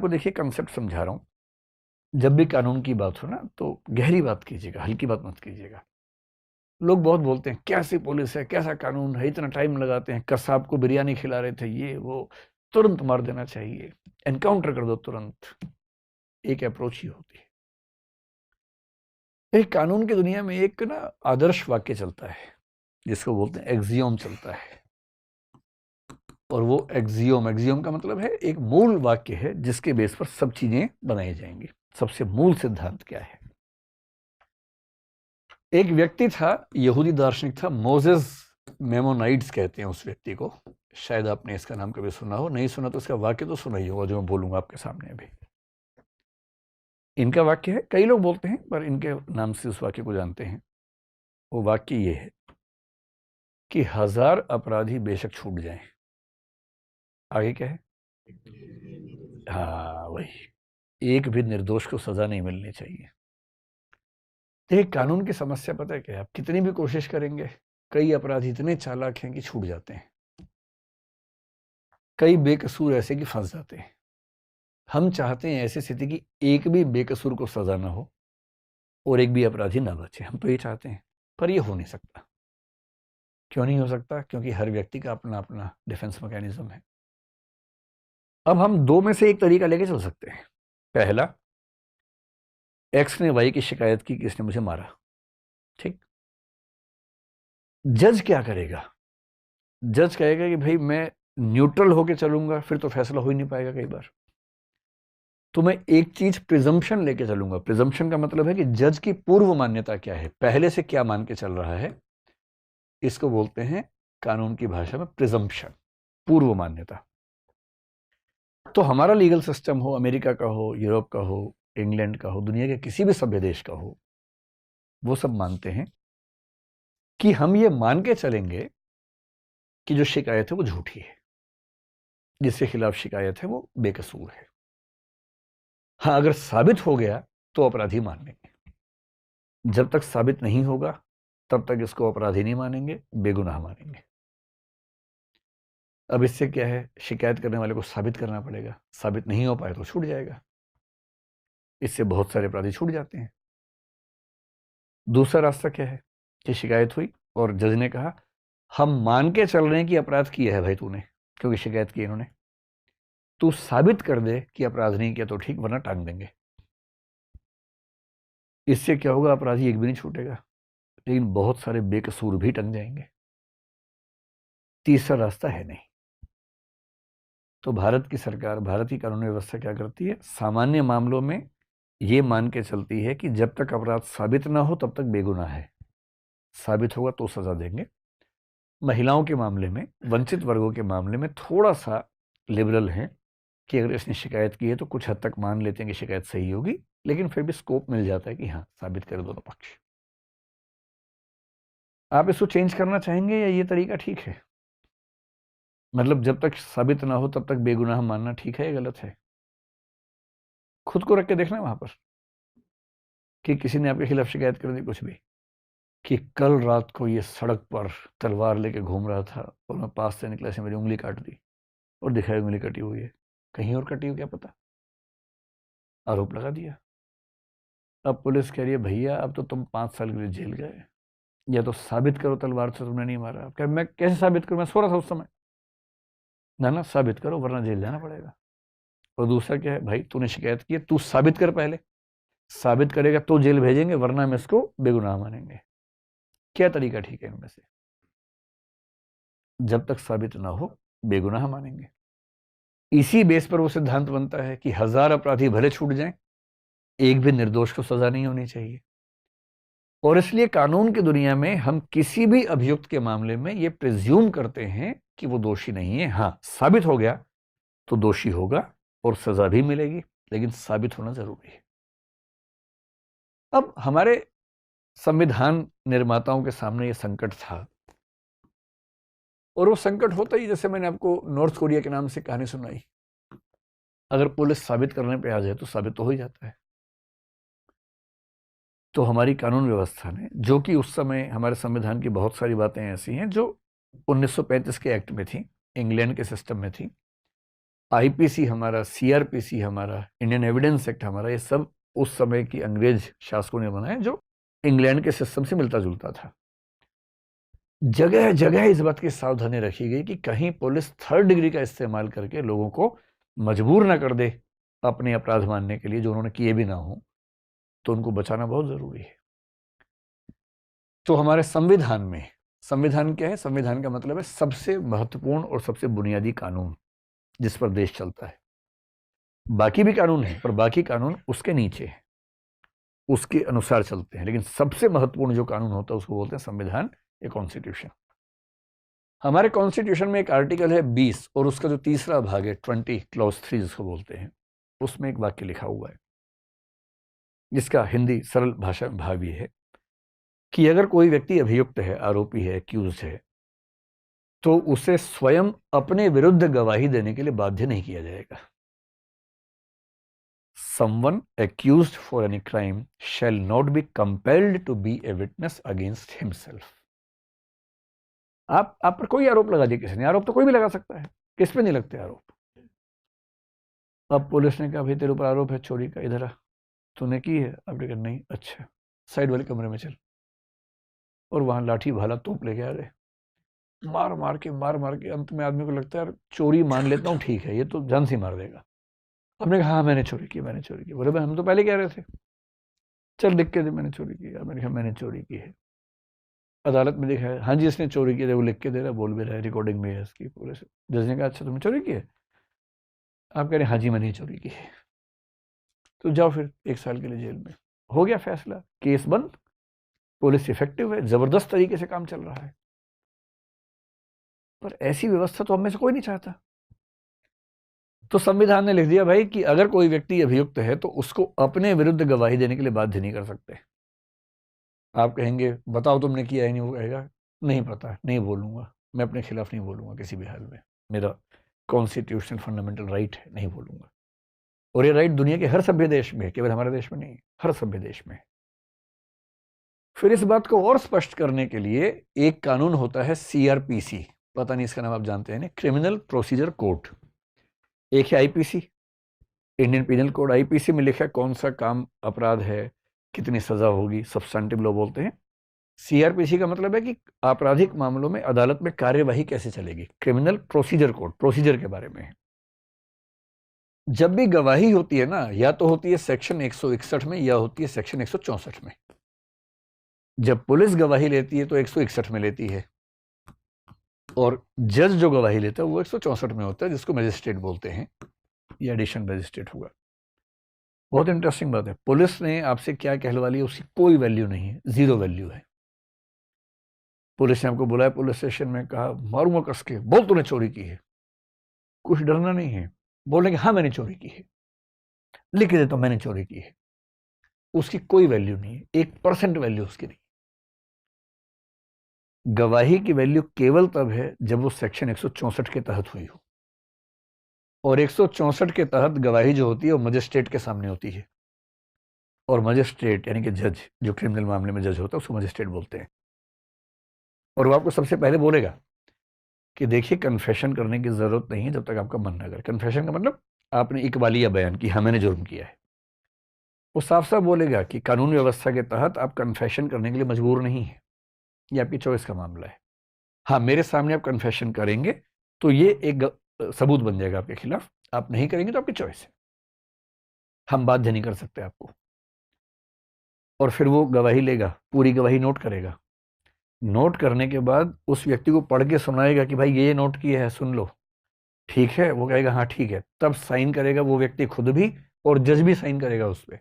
आपको देखिए कंसेप्ट समझा रहा हूँ। जब भी कानून की बात हो ना तो गहरी बात कीजिएगा, हल्की बात मत कीजिएगा। लोग बहुत बोलते हैं कैसी पुलिस है, कैसा कानून है, इतना टाइम लगाते हैं, कसाब को बिरयानी खिला रहे थे, ये वो, तुरंत मार देना चाहिए, एनकाउंटर कर दो तुरंत। एक अप्रोच ही होती है। एक कानून की दुनिया में एक ना आदर्श वाक्य चलता है जिसको बोलते हैं एक्सियोम चलता है। और वो एक्सियोम का मतलब है एक मूल वाक्य है जिसके बेस पर सब चीजें बनाई जाएंगी। सबसे मूल सिद्धांत क्या है? एक व्यक्ति था, यहूदी दार्शनिक था, मोजेस मेमोनाइट्स कहते हैं उस व्यक्ति को। शायद आपने इसका नाम कभी सुना हो, नहीं सुना तो इसका वाक्य तो सुना ही होगा जो मैं बोलूंगा आपके सामने अभी। इनका वाक्य है, कई लोग बोलते हैं पर इनके नाम से उस वाक्य को जानते हैं। वो वाक्य ये है कि 1000 अपराधी बेशक छूट जाएं, आगे क्या है? हाँ वही, एक भी निर्दोष को सजा नहीं मिलनी चाहिए। एक कानून की समस्या पता है क्या है? आप कितनी भी कोशिश करेंगे, कई अपराधी इतने चालाक हैं कि छूट जाते हैं, कई बेकसूर ऐसे कि फंस जाते हैं। हम चाहते हैं ऐसी स्थिति की एक भी बेकसूर को सजा ना हो और एक भी अपराधी ना बचे, हम तो ये चाहते हैं, पर ये हो नहीं सकता। क्यों नहीं हो सकता? क्योंकि हर व्यक्ति का अपना अपना डिफेंस मैकेनिज्म है। अब हम दो में से एक तरीका लेके चल सकते हैं। पहला, एक्स ने वाई की शिकायत की कि इसने मुझे मारा, ठीक। जज क्या करेगा? जज कहेगा कि भाई मैं न्यूट्रल होके चलूंगा, फिर तो फैसला हो ही नहीं पाएगा कई बार। तो मैं एक चीज प्रिजम्पशन लेके चलूंगा। प्रिजम्पशन का मतलब है कि जज की पूर्व मान्यता क्या है, पहले से क्या मान के चल रहा है, इसको बोलते हैं कानून की भाषा में प्रिजम्पशन, पूर्व मान्यता। तो हमारा लीगल सिस्टम हो, अमेरिका का हो, यूरोप का हो, इंग्लैंड का हो, दुनिया के किसी भी सभ्य देश का हो, वो सब मानते हैं कि हम ये मान के चलेंगे कि जो शिकायत है वो झूठी है, जिसके खिलाफ शिकायत है वो बेकसूर है। हाँ, अगर साबित हो गया तो अपराधी मान लेंगे। जब तक साबित नहीं होगा तब तक इसको अपराधी नहीं मानेंगे, बेगुनाह मानेंगे। अब इससे क्या है, शिकायत करने वाले को साबित करना पड़ेगा, साबित नहीं हो पाए तो छूट जाएगा। इससे बहुत सारे अपराधी छूट जाते हैं। दूसरा रास्ता क्या है कि शिकायत हुई और जज ने कहा हम मान के चल रहे हैं कि अपराध किया है भाई तूने, क्योंकि शिकायत की इन्होंने, तू साबित कर दे कि अपराध नहीं किया तो ठीक, वरना टांग देंगे। इससे क्या होगा, अपराधी एक भी नहीं छूटेगा, लेकिन बहुत सारे बेकसूर भी टंग जाएंगे। तीसरा रास्ता है नहीं। तो भारत की सरकार, भारत की कानून व्यवस्था क्या करती है, सामान्य मामलों में ये मान के चलती है कि जब तक अपराध साबित ना हो तब तक बेगुनाह है, साबित होगा तो सजा देंगे। महिलाओं के मामले में, वंचित वर्गों के मामले में थोड़ा सा लिबरल है कि अगर इसने शिकायत की है तो कुछ हद तक मान लेते हैं कि शिकायत सही होगी, लेकिन फिर भी स्कोप मिल जाता है कि हाँ साबित करें दोनों पक्ष। आप इसको चेंज करना चाहेंगे या ये तरीका ठीक है? मतलब जब तक साबित ना हो तब तक बेगुनाह मानना ठीक है या गलत है? खुद को रख के देखना वहां पर कि किसी ने आपके खिलाफ शिकायत कर दी कुछ भी, कि कल रात को ये सड़क पर तलवार लेके घूम रहा था और मैं पास से निकला से मेरी उंगली काट दी, और दिखाई उंगली कटी हुई है, कहीं और कटी हो क्या पता, आरोप लगा दिया। अब पुलिस कह रही है भैया अब तो तुम 5 साल के लिए जेल गए, या तो साबित करो तलवार से तुमने नहीं मारा। क्या मैं कैसे साबित करूं, मैं सो रहा था उस समय। ना ना, साबित करो वरना जेल जाना पड़ेगा। और दूसरा क्या है, भाई तूने शिकायत की है, तू साबित कर, पहले साबित करेगा तो जेल भेजेंगे, वरना हम इसको बेगुनाह मानेंगे। क्या तरीका ठीक है इनमें से? जब तक साबित ना हो बेगुनाह मानेंगे। इसी बेस पर वो सिद्धांत बनता है कि 1000 अपराधी भले छूट जाएं, एक भी निर्दोष को सजा नहीं होनी चाहिए। और इसलिए कानून की दुनिया में हम किसी भी अभियुक्त के मामले में ये प्रिज्यूम करते हैं कि वो दोषी नहीं है। हाँ, साबित हो गया तो दोषी होगा और सजा भी मिलेगी, लेकिन साबित होना जरूरी है। अब हमारे संविधान निर्माताओं के सामने ये संकट था, और वो संकट होता ही, जैसे मैंने आपको नॉर्थ कोरिया के नाम से कहानी सुनाई, अगर पुलिस साबित करने पे आ जाए तो साबित तो हो ही जाता है। तो हमारी कानून व्यवस्था ने, जो कि उस समय हमारे संविधान की बहुत सारी बातें ऐसी हैं जो 1935 के एक्ट में थी, इंग्लैंड के सिस्टम में थी, आईपीसी हमारा, सीआरपीसी हमारा, इंडियन एविडेंस एक्ट हमारा, ये सब उस समय की अंग्रेज शासकों ने बनाए जो इंग्लैंड के सिस्टम से मिलता जुलता था। जगह जगह इस बात की सावधानी रखी गई कि कहीं पुलिस थर्ड डिग्री का इस्तेमाल करके लोगों को मजबूर ना कर दे अपने अपराध मानने के लिए जो उन्होंने किए भी ना हो, तो उनको बचाना बहुत जरूरी है। तो हमारे संविधान में, संविधान क्या है? संविधान का मतलब है सबसे महत्वपूर्ण और सबसे बुनियादी कानून जिस पर देश चलता है। बाकी भी कानून है, पर बाकी कानून उसके नीचे है, उसके अनुसार चलते हैं, लेकिन सबसे महत्वपूर्ण जो कानून होता है उसको बोलते हैं संविधान या कॉन्स्टिट्यूशन। हमारे कॉन्स्टिट्यूशन में एक आर्टिकल है 20 और उसका जो तीसरा भाग है 20 क्लॉज 3 जिसको बोलते हैं, उसमें एक वाक्य लिखा हुआ है जिसका हिंदी सरल भाषा में भाव ये है कि अगर कोई व्यक्ति अभियुक्त है, आरोपी है, एक्यूज है, तो उसे स्वयं अपने विरुद्ध गवाही देने के लिए बाध्य नहीं किया जाएगा। Someone accused for any crime shall not be compelled to be a witness against himself. आप पर कोई आरोप लगा दिया किसी ने, आरोप तो कोई भी लगा सकता है, किस पे नहीं लगते आरोप। अब पुलिस ने कहा भाई तेरे ऊपर आरोप है चोरी का, इधर आ, तूने की है? आपने कहा नहीं। अच्छा, साइड वाले कमरे में चल। और वहां लाठी भाला तोप लेके आ गए, मार मार के अंत में आदमी को लगता है यार चोरी मान लेता हूँ, ठीक है, ये तो जान से मार देगा। आपने कहा हाँ मैंने चोरी की, मैंने चोरी की। बोले भाई हम तो पहले कह रहे थे, चल लिख के दे मैंने चोरी की। मैंने कहा मैंने चोरी की है। अदालत में देखा है, हाँ जी इसने चोरी की है, वो लिख के दे रहा है, बोल भी रहा है, रिकॉर्डिंग में है इसकी पूरे से। जज ने कहा अच्छा तुमने चोरी की है? आप कह रहे हैं हाँ जी मैंने चोरी की है, तो जाओ फिर 1 साल के लिए जेल में। हो गया फैसला, केस बंद, पुलिस इफेक्टिव है, जबरदस्त तरीके से काम चल रहा है। पर ऐसी व्यवस्था तो हम में से कोई नहीं चाहता। तो संविधान ने लिख दिया भाई कि अगर कोई व्यक्ति अभियुक्त है तो उसको अपने विरुद्ध गवाही देने के लिए बाध्य नहीं कर सकते। आप कहेंगे बताओ तुमने किया है नहीं, वो कहेगा नहीं पता, नहीं बोलूंगा, मैं अपने खिलाफ नहीं बोलूंगा किसी भी हाल में, मेरा कॉन्स्टिट्यूशनल फंडामेंटल राइट है, नहीं बोलूंगा। और ये राइट दुनिया के हर सभ्य देश में है, केवल हमारे देश में नहीं, हर सभ्य देश में है। फिर इस बात को और स्पष्ट करने के लिए एक कानून होता है सीआरपीसी, पता नहीं इसका नाम आप जानते हैं ना, क्रिमिनल प्रोसीजर कोड। एक है IPC, Indian penal code. IPC में लिखा है कौन सा काम अपराध है, कितनी सजा होगी, सब्सटेंटिव लॉ बोलते हैं। सीआरपीसी का मतलब है कि आपराधिक मामलों में अदालत में कार्यवाही कैसे चलेगी। क्रिमिनल प्रोसीजर कोड प्रोसीजर के बारे में है। जब भी गवाही होती है ना, या तो होती है सेक्शन 161 में या होती है सेक्शन 164 में। जब पुलिस गवाही लेती है तो 161 में लेती है, और जज जो गवाही लेता है वो 164 में होता है, जिसको मजिस्ट्रेट बोलते हैं, या एडिशनल मजिस्ट्रेट होगा। बहुत इंटरेस्टिंग बात है, पुलिस ने आपसे क्या कहलवा लिया उसकी कोई वैल्यू नहीं है, जीरो वैल्यू है। पुलिस ने आपको बुलाया पुलिस स्टेशन में, कहा मारूंगा कस के, बोल तूने चोरी की है। कुछ डरना नहीं है, बोलने कि हाँ मैंने चोरी की है, लिख के देता हूं मैंने चोरी की है। उसकी कोई वैल्यू नहीं है, 1% वैल्यू उसकी नहीं। गवाही की वैल्यू केवल तब है जब वो सेक्शन 164 के तहत हुई हो, और 164 के तहत गवाही जो होती है वो मजिस्ट्रेट के सामने होती है, और मजिस्ट्रेट यानी कि जज, जो क्रिमिनल मामले में जज होता है उसको मजिस्ट्रेट बोलते हैं। और वो आपको सबसे पहले बोलेगा कि देखिए कन्फेशन करने की जरूरत नहीं है जब तक आपका मन ना करे। कन्फेशन का मतलब आपने इकबालिया बयान की, हाँ मैंने जुर्म किया है। वो साफ साफ बोलेगा कि कानून व्यवस्था के तहत आप कन्फेशन करने के लिए मजबूर नहीं है, ये आपकी चॉइस का मामला है। हाँ मेरे सामने आप कन्फेशन करेंगे तो ये एक सबूत बन जाएगा आपके खिलाफ, आप नहीं करेंगे तो आपकी चॉइस है, हम बाध्य नहीं कर सकते आपको। और फिर वो गवाही लेगा, पूरी गवाही नोट करेगा, नोट करने के बाद उस व्यक्ति को पढ़ के सुनाएगा कि भाई ये नोट किया है सुन लो, ठीक है? वो कहेगा हाँ ठीक है, तब साइन करेगा वो व्यक्ति खुद भी, और जज भी साइन करेगा उस पर।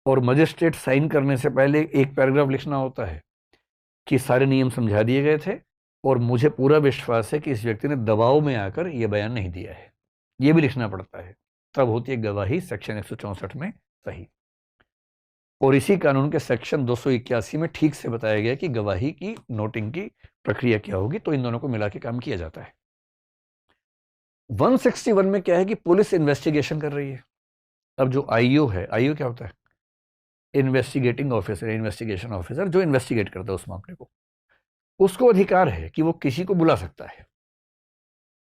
और मजिस्ट्रेट साइन करने से पहले एक पैराग्राफ लिखना होता है कि सारे नियम समझा दिए गए थे और मुझे पूरा विश्वास है कि इस व्यक्ति ने दबाव में आकर यह बयान नहीं दिया है, यह भी लिखना पड़ता है। तब होती है गवाही सेक्शन 164 में सही। और इसी कानून के सेक्शन 281 में ठीक से बताया गया कि गवाही की नोटिंग की प्रक्रिया क्या होगी, तो इन दोनों को मिला के काम किया जाता है। 161 में क्या है कि पुलिस इन्वेस्टिगेशन कर रही है। अब जो आईओ है, आईओ क्या होता है? इन्वेस्टिगेटिंग ऑफिसर, इन्वेस्टिगेशन ऑफिसर, जो इन्वेस्टिगेट करता है उस मामले को, उसको अधिकार है कि वो किसी को बुला सकता है।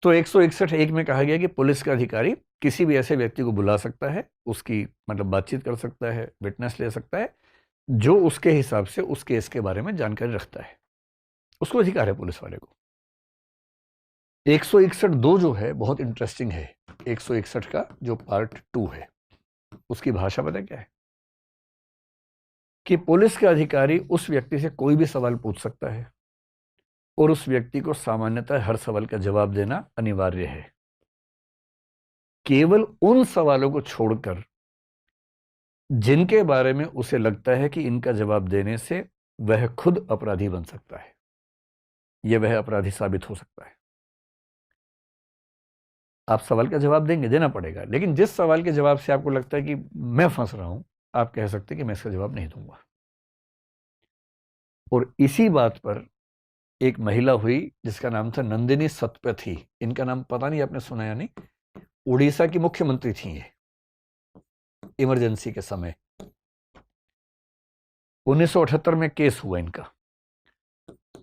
तो 161(1) में कहा गया कि पुलिस का अधिकारी किसी भी ऐसे व्यक्ति को बुला सकता है, उसकी मतलब बातचीत कर सकता है, विटनेस ले सकता है, जो उसके हिसाब से उस केस के बारे में जानकारी रखता है। उसको अधिकार है पुलिस वाले को। 161(2) जो है बहुत इंटरेस्टिंग है। 161 का जो पार्ट 2 है, उसकी भाषा पता क्या है? कि पुलिस का अधिकारी उस व्यक्ति से कोई भी सवाल पूछ सकता है और उस व्यक्ति को सामान्यतः हर सवाल का जवाब देना अनिवार्य है। केवल उन सवालों को छोड़कर जिनके बारे में उसे लगता है कि इनका जवाब देने से वह खुद अपराधी बन सकता है या वह अपराधी साबित हो सकता है। आप सवाल का जवाब देंगे, देना पड़ेगा, लेकिन जिस सवाल के जवाब से आपको लगता है कि मैं फंस रहा हूं, आप कह सकते हैं कि मैं इसका जवाब नहीं दूंगा। और इसी बात पर एक महिला हुई जिसका नाम था नंदिनी सतपथी। इनका नाम पता नहीं आपने सुना या नहीं। उड़ीसा की मुख्यमंत्री थी ये इमरजेंसी के समय। 1978 में केस हुआ इनका,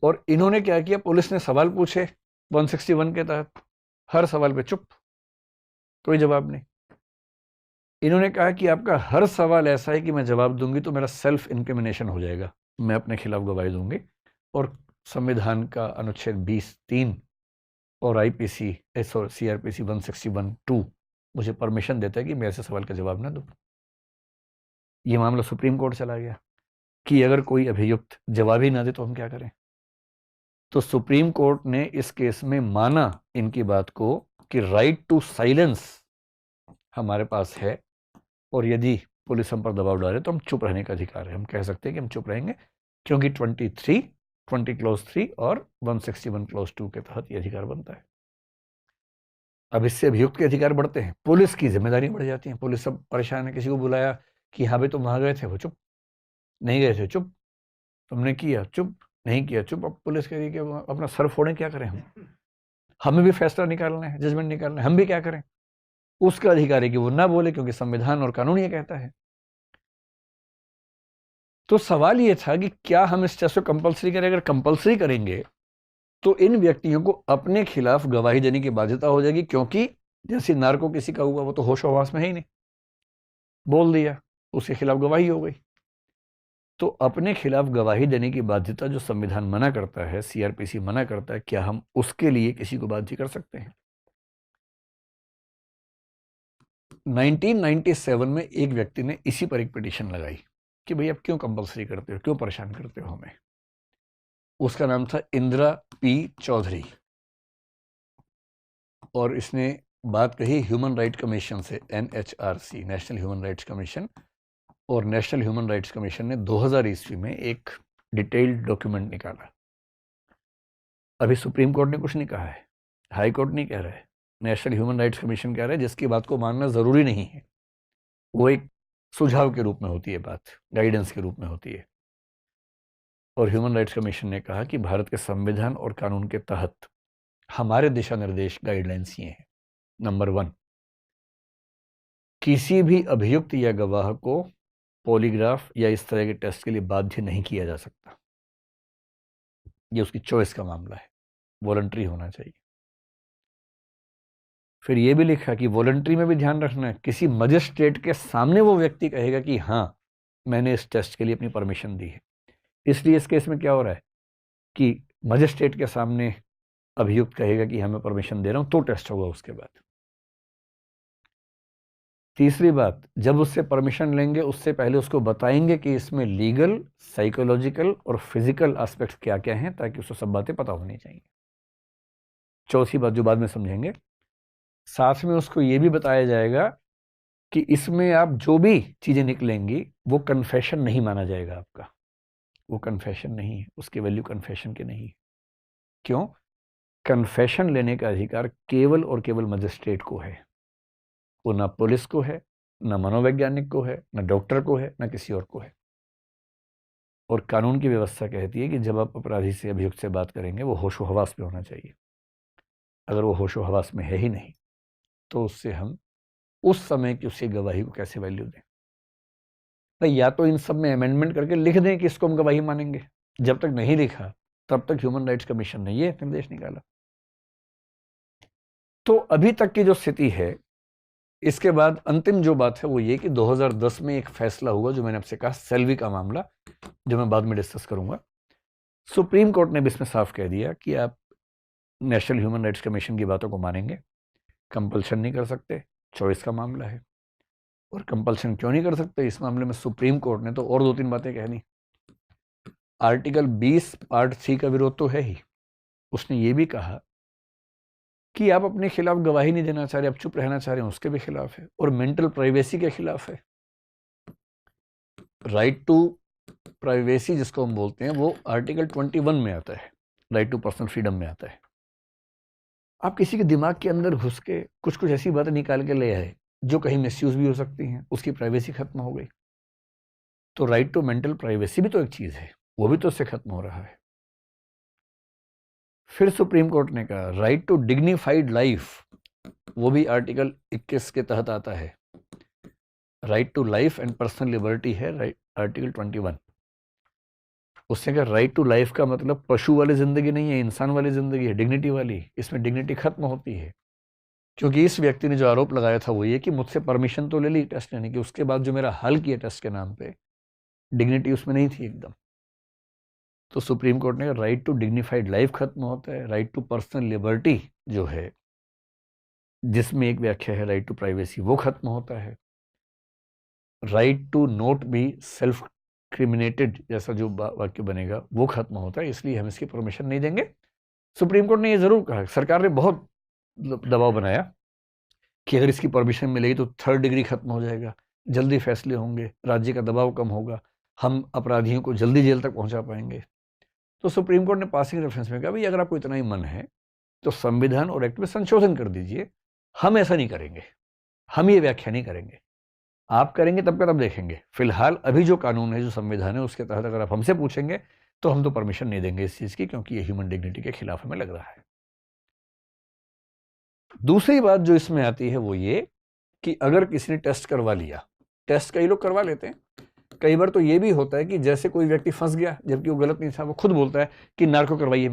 और इन्होंने क्या किया, पुलिस ने सवाल पूछे 161 के तहत, हर सवाल पे चुप, कोई जवाब नहीं। इन्होंने कहा कि आपका हर सवाल ऐसा है कि मैं जवाब दूंगी तो मेरा सेल्फ इंक्रिमिनेशन हो जाएगा, मैं अपने खिलाफ गवाही दूंगी, और संविधान का अनुच्छेद 20(3) और आईपीसी सीआरपीसी 161(2) मुझे परमिशन देता है कि मैं ऐसे सवाल का जवाब ना दूं। ये मामला सुप्रीम कोर्ट चला गया कि अगर कोई अभियुक्त जवाब ही ना दे तो हम क्या करें। तो सुप्रीम कोर्ट ने इस केस में माना इनकी बात को कि राइट टू साइलेंस हमारे पास है, और यदि पुलिस हम पर दबाव डाले तो हम चुप रहने का अधिकार है। हम कह सकते हैं कि हम चुप रहेंगे, क्योंकि 20 क्लॉज 3 और 161 क्लॉज 2 के तहत यह अधिकार बनता है। अब इससे अभियुक्त के अधिकार बढ़ते हैं, पुलिस की जिम्मेदारी बढ़ जाती है। पुलिस सब परेशान है, किसी को बुलाया कि हाँ भाई तुम वहां गए थे, वो चुप, नहीं गए थे चुप, तुमने किया चुप, नहीं किया चुप। अब पुलिस कह रही है कि अपना सर फोड़े, क्या करें हम, हमें भी फैसला निकालना है, जजमेंट निकालना है, हम भी क्या करें। उसका अधिकार है कि वो ना बोले, क्योंकि संविधान और कानून ये कहता है। तो सवाल ये था कि क्या हम इस टेस्ट को कंपलसरी करें। अगर कंपलसरी करेंगे तो इन व्यक्तियों को अपने खिलाफ गवाही देने की बाध्यता हो जाएगी, क्योंकि जैसे नार्को किसी का हुआ, वो तो होश हवास में है ही नहीं, बोल दिया, उसके खिलाफ गवाही हो गई। तो अपने खिलाफ गवाही देने की बाध्यता जो संविधान मना करता है, सीआरपीसी मना करता है, क्या हम उसके लिए किसी को बाध्य कर सकते हैं? 1997 में एक व्यक्ति ने इसी पर एक पिटीशन लगाई कि भाई आप क्यों कंपलसरी करते हो, क्यों परेशान करते हो हमें। उसका नाम था इंदिरा पी चौधरी, और इसने बात कही ह्यूमन राइट कमीशन से, NHRC, national human rights commission. और नेशनल ह्यूमन राइट्स कमीशन ने 2000 ईस्वी में एक डिटेल्ड डॉक्यूमेंट निकाला। अभी सुप्रीम कोर्ट ने कुछ नहीं कहा है, हाई कोर्ट नहीं कह रहा है, नेशनल ह्यूमन राइट्स कमीशन कह रहा है, जिसकी बात को मानना जरूरी नहीं है। वो एक सुझाव के रूप में होती है बात, गाइडेंस के रूप में होती है। और ह्यूमन राइट्स कमीशन ने कहा कि भारत के संविधान और कानून के तहत हमारे दिशा निर्देश, गाइडलाइंस ये हैं। नंबर 1, किसी भी अभियुक्त या गवाह को पॉलीग्राफ या इस तरह के टेस्ट के लिए बाध्य नहीं किया जा सकता। ये उसकी चॉइस का मामला है, वॉलंटरी होना चाहिए। फिर ये भी लिखा कि वॉलंटरी में भी ध्यान रखना है, किसी मजिस्ट्रेट के सामने वो व्यक्ति कहेगा कि हाँ मैंने इस टेस्ट के लिए अपनी परमिशन दी है। इसलिए इस केस में क्या हो रहा है कि मजिस्ट्रेट के सामने अभियुक्त कहेगा कि हाँ मैं परमिशन दे रहा हूं, तो टेस्ट होगा उसके बाद। तीसरी बात, जब उससे परमिशन लेंगे उससे पहले उसको बताएंगे कि इसमें लीगल, साइकोलॉजिकल और फिजिकल एस्पेक्ट्स क्या क्या हैं, ताकि उसको सब बातें पता होनी चाहिए। चौथी बात जो बाद में समझेंगे, साथ में उसको ये भी बताया जाएगा कि इसमें आप जो भी चीजें निकलेंगी वो कन्फेशन नहीं माना जाएगा आपका, वो कन्फेशन नहीं है, उसकी वैल्यू कन्फेशन की नहीं है। क्यों? कन्फेशन लेने का अधिकार केवल और केवल मजिस्ट्रेट को है, वो ना पुलिस को है, ना मनोवैज्ञानिक को है, ना डॉक्टर को है, ना किसी और को है। और कानून की व्यवस्था कहती है कि जब आप अपराधी से, अभियुक्त से बात करेंगे, वो होशो हवास में होना चाहिए। अगर वो होशो हवास में है ही नहीं तो उससे हम उस समय की उसकी गवाही को कैसे वैल्यू दें? भाई या तो इन सब में अमेंडमेंट करके लिख दें कि इसको हम गवाही मानेंगे। जब तक नहीं लिखा तब तक ह्यूमन राइट्स कमीशन ने ये निर्देश निकाला। तो अभी तक की जो स्थिति है, इसके बाद अंतिम जो बात है वो ये कि 2010 में एक फैसला हुआ, जो मैंने आपसे कहा सेल्वी का मामला, जो मैं बाद में डिस्कस करूंगा। सुप्रीम कोर्ट ने भी इसमें साफ कह दिया कि आप नेशनल ह्यूमन राइट्स कमीशन की बातों को मानेंगे, कंपल्शन नहीं कर सकते, चॉइस का मामला है। और कंपल्शन क्यों नहीं कर सकते, इस मामले में सुप्रीम कोर्ट ने तो और 2-3 बातें कह दी। आर्टिकल 20 पार्ट 3 का विरोध तो है ही, उसने ये भी कहा कि आप अपने खिलाफ गवाही नहीं देना चाह रहे, आप चुप रहना चाह रहे हैं, उसके भी खिलाफ है। और मेंटल प्राइवेसी के खिलाफ है। राइट टू प्राइवेसी जिसको हम बोलते हैं, वो आर्टिकल 21 में आता है, राइट टू पर्सनल फ्रीडम में आता है। आप किसी के दिमाग के अंदर घुस के कुछ कुछ ऐसी बातें निकाल के ले आए जो कहीं मिसयूज भी हो सकती हैं, उसकी प्राइवेसी खत्म हो गई। तो राइट टू मेंटल प्राइवेसी भी तो एक चीज है, वो भी तो उससे खत्म हो रहा है। फिर सुप्रीम कोर्ट ने कहा राइट टू डिग्निफाइड लाइफ, वो भी आर्टिकल 21 के तहत आता है। Right to life and personal liberty है आर्टिकल 21। उसने कहा राइट टू लाइफ का मतलब पशु वाली जिंदगी नहीं है, इंसान वाली जिंदगी है, डिग्निटी वाली। इसमें डिग्निटी खत्म होती है, क्योंकि इस व्यक्ति ने जो आरोप लगाया था वो ये कि मुझसे परमिशन तो ले ली टेस्ट लेने की, उसके बाद जो मेरा हल किया टेस्ट के नाम पे, डिग्निटी उसमें नहीं थी एकदम। तो सुप्रीम कोर्ट ने राइट टू डिग्निफाइड लाइफ खत्म होता है। राइट टू पर्सनल लिबर्टी जो है, जिसमें एक व्याख्या है राइट टू प्राइवेसी, वो खत्म होता है। Right to not be self incriminated जैसा जो वाक्य बनेगा वो खत्म होता है, इसलिए हम इसकी परमिशन नहीं देंगे। सुप्रीम कोर्ट ने ये जरूर कहा, सरकार ने बहुत दबाव बनाया कि अगर इसकी परमिशन मिलेगी तो 3rd डिग्री खत्म हो जाएगा, जल्दी फैसले होंगे, राज्य का दबाव कम होगा, हम अपराधियों को जल्दी जेल तक पहुंचा पाएंगे। तो सुप्रीम कोर्ट ने पासिंग रेफरेंस में कहा भाई अगर आपको इतना ही मन है तो संविधान और एक्ट में संशोधन कर दीजिए, हम ऐसा नहीं करेंगे, हम ये व्याख्या नहीं करेंगे, आप करेंगे तब का तब देखेंगे। फिलहाल अभी जो कानून है, जो संविधान है, उसके तहत अगर आप हमसे पूछेंगे तो हम तो परमिशन नहीं देंगे इस चीज की, क्योंकि ये ह्यूमन डिग्निटी के खिलाफ हमें लग रहा है। दूसरी बात जो इसमें आती है वो ये कि अगर किसी ने टेस्ट करवा लिया, टेस्ट कई लोग करवा लेते हैं, कई बार तो ये भी होता है कि जैसे कोई व्यक्ति फंस गया जबकि वो गलत नहीं था, वो खुद बोलता है कि नार्को करवाइए,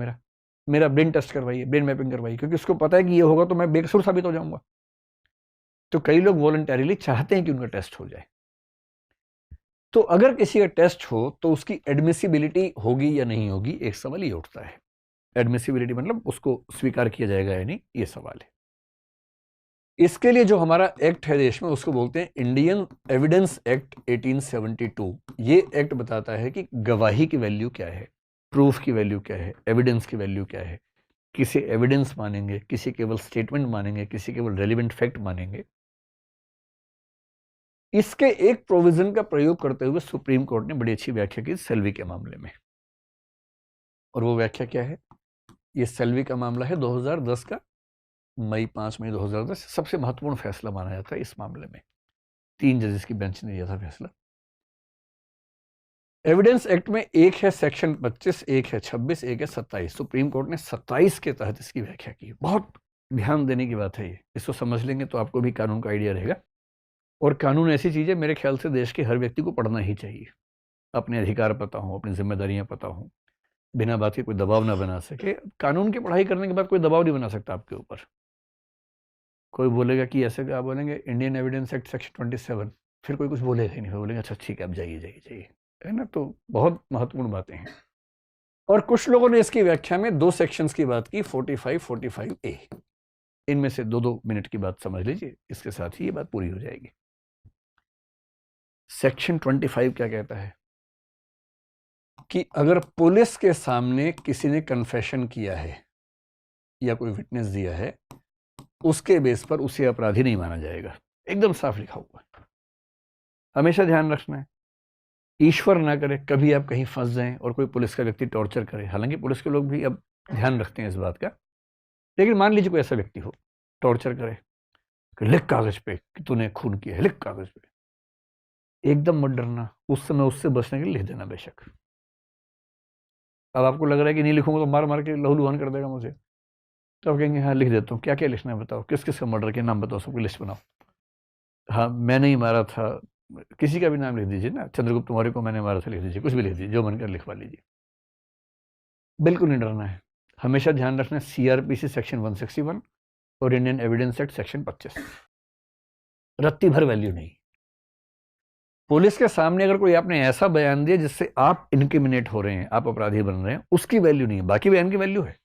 मेरा ब्रेन टेस्ट करवाइए, ब्रेन मैपिंग करवाइए, क्योंकि उसको पता है कि ये होगा तो मैं बेकसूर साबित हो जाऊंगा। तो कई लोग वॉलंटरीली चाहते हैं कि उनका टेस्ट हो जाए। तो अगर किसी का टेस्ट हो तो उसकी एडमिसिबिलिटी होगी या नहीं होगी, एक सवाल ये उठता है। एडमिसिबिलिटी मतलब उसको स्वीकार किया जाएगा या नहीं, ये सवाल है। इसके लिए जो हमारा एक्ट है देश में, उसको बोलते हैं इंडियन एविडेंस एक्ट 1872। ये एक्ट बताता है कि गवाही की वैल्यू क्या है, प्रूफ की वैल्यू क्या है, एविडेंस की वैल्यू क्या है। किसी एविडेंस मानेंगे, किसी केवल स्टेटमेंट मानेंगे, किसी केवल रेलिवेंट फैक्ट मानेंगे। इसके एक प्रोविजन का प्रयोग करते हुए सुप्रीम कोर्ट ने बड़ी अच्छी व्याख्या की सेल्वी के मामले में। और वो व्याख्या क्या है, ये सेल्वी का मामला है 2010 का, 5 मई 2010 सबसे महत्वपूर्ण फैसला माना जाता है इस मामले में। 3 जजेस की बेंच ने दिया था फैसला। एविडेंस एक्ट में एक है सेक्शन 25, एक है 26, एक है 27। सुप्रीम कोर्ट ने 27 के तहत इसकी व्याख्या की। बहुत ध्यान देने की बात है ये, इसको समझ लेंगे तो आपको भी कानून का आइडिया रहेगा। और कानून ऐसी चीज है, मेरे ख्याल से देश के हर व्यक्ति को पढ़ना ही चाहिए। अपने अधिकार पता हो, अपनी जिम्मेदारियां पता हो, बिना बात के कोई दबाव ना बना सके। कानून की पढ़ाई करने के बाद कोई दबाव नहीं बना सकता आपके ऊपर। कोई बोलेगा कि ऐसे क्या बोलेंगे, इंडियन एविडेंस एक्ट सेक्शन 27, फिर कोई कुछ बोलेगा ही नहीं, बोलेंगे अच्छा ठीक है आप जाइए जाइए जाइए, है ना। तो बहुत महत्वपूर्ण बातें हैं। और कुछ लोगों ने इसकी व्याख्या में 2 सेक्शंस की बात की, 45, 45A। इनमें से 2-2 मिनट की बात समझ लीजिए, इसके साथ ही ये बात पूरी हो जाएगी। सेक्शन 25 क्या कहता है कि अगर पुलिस के सामने किसी ने कन्फेशन किया है या कोई विटनेस दिया है, उसके बेस पर उसे अपराधी नहीं माना जाएगा। एकदम साफ लिखा हुआ है। हमेशा ध्यान रखना है, ईश्वर ना करे कभी आप कहीं फंस जाएं और कोई पुलिस का व्यक्ति टॉर्चर करे। हालांकि पुलिस के लोग भी अब ध्यान रखते हैं इस बात का, लेकिन मान लीजिए कोई ऐसा व्यक्ति हो टॉर्चर करे कि लिख कागज पे कि तूने खून किया है, लिख कागज पे। एकदम मत डरना, उस समय उससे बचने के लिए लिख देना बेशक। अब आपको लग रहा है कि नहीं लिखूंगा तो मार मार के लहूलुहान कर देगा मुझे, तो आप कहेंगे हाँ लिख देता हूँ, क्या क्या लिखना है बताओ, किस किस का मर्डर के नाम बताओ, सबकी लिस्ट बनाओ। हाँ मैंने ही मारा था, किसी का भी नाम लिख दीजिए ना, चंद्रगुप्त मौर्य को मैंने मारा था लिख दीजिए, कुछ भी लिख दीजिए, जो मन कर लिखवा लीजिए। बिल्कुल नहीं डरना है। हमेशा ध्यान रखना है CRPC सेक्शन 161 और इंडियन एविडेंस एक्ट सेक्शन 25, रत्ती भर वैल्यू नहीं। पुलिस के सामने अगर कोई आपने ऐसा बयान दिया जिससे आप इनक्रिमिनेट हो रहे हैं, आप अपराधी बन रहे हैं, उसकी वैल्यू नहीं है, बाकी बयान की वैल्यू है,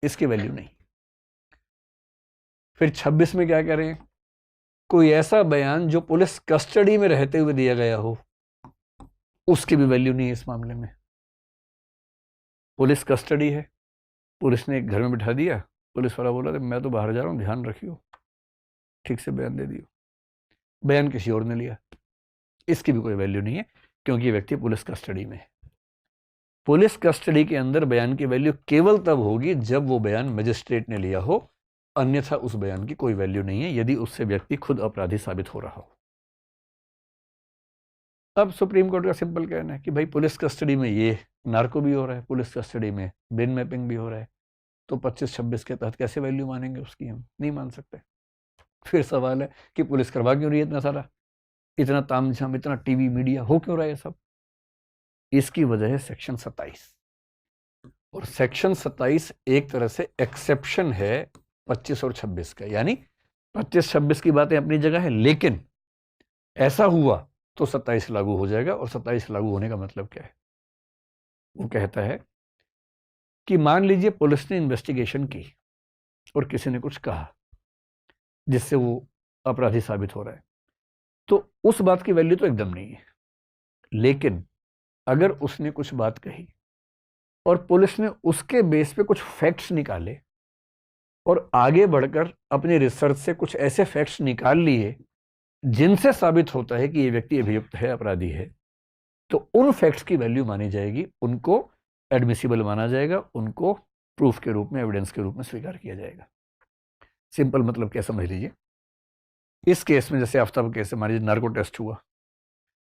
इसकी वैल्यू नहीं। फिर 26 में क्या कह रहे हैं, कोई ऐसा बयान जो पुलिस कस्टडी में रहते हुए दिया गया हो, उसकी भी वैल्यू नहीं है इस मामले में। पुलिस कस्टडी है, पुलिस ने एक घर में बिठा दिया, पुलिस वाला बोला मैं तो बाहर जा रहा हूं, ध्यान रखियो, ठीक से बयान दे दियो, बयान किसी और ने लिया, इसकी भी कोई वैल्यू नहीं है, क्योंकि ये व्यक्ति पुलिस कस्टडी में है। पुलिस कस्टडी के अंदर बयान की वैल्यू केवल तब होगी जब वो बयान मजिस्ट्रेट ने लिया हो, अन्यथा उस बयान की कोई वैल्यू नहीं है यदि उससे व्यक्ति खुद अपराधी साबित हो रहा हो। अब सुप्रीम कोर्ट का सिंपल कहना है कि भाई पुलिस कस्टडी में ये नार्को भी हो रहा है, पुलिस कस्टडी में ब्रेन मैपिंग भी हो रहा है, तो 25-26 के तहत कैसे वैल्यू मानेंगे उसकी, हम नहीं मान सकते। फिर सवाल है कि पुलिस करवा क्यों रही है इतना सारा, इतना तामझाम, इतना टीवी मीडिया हो क्यों रहा है सब? इसकी वजह है सेक्शन 27, और सेक्शन 27 एक तरह से एक्सेप्शन है 25 और 26 का, यानी 25-26 की बातें अपनी जगह है, लेकिन ऐसा हुआ तो 27 लागू हो जाएगा। और 27 लागू होने का मतलब क्या है? वो कहता है कि मान लीजिए पुलिस ने इन्वेस्टिगेशन की और किसी ने कुछ कहा जिससे वो अपराधी साबित हो रहा है, तो उस बात की वैल्यू तो एकदम नहीं है। लेकिन अगर उसने कुछ बात कही और पुलिस ने उसके बेस पे कुछ फैक्ट्स निकाले और आगे बढ़कर अपनी रिसर्च से कुछ ऐसे फैक्ट्स निकाल लिए जिनसे साबित होता है कि ये व्यक्ति अभियुक्त है, अपराधी है, तो उन फैक्ट्स की वैल्यू मानी जाएगी, उनको एडमिसिबल माना जाएगा, उनको प्रूफ के रूप में, एविडेंस के रूप में स्वीकार किया जाएगा। सिंपल मतलब क्या समझ लीजिए, इस केस में जैसे आफ्ताब केस में मान लीजिए नार्को टेस्ट हुआ,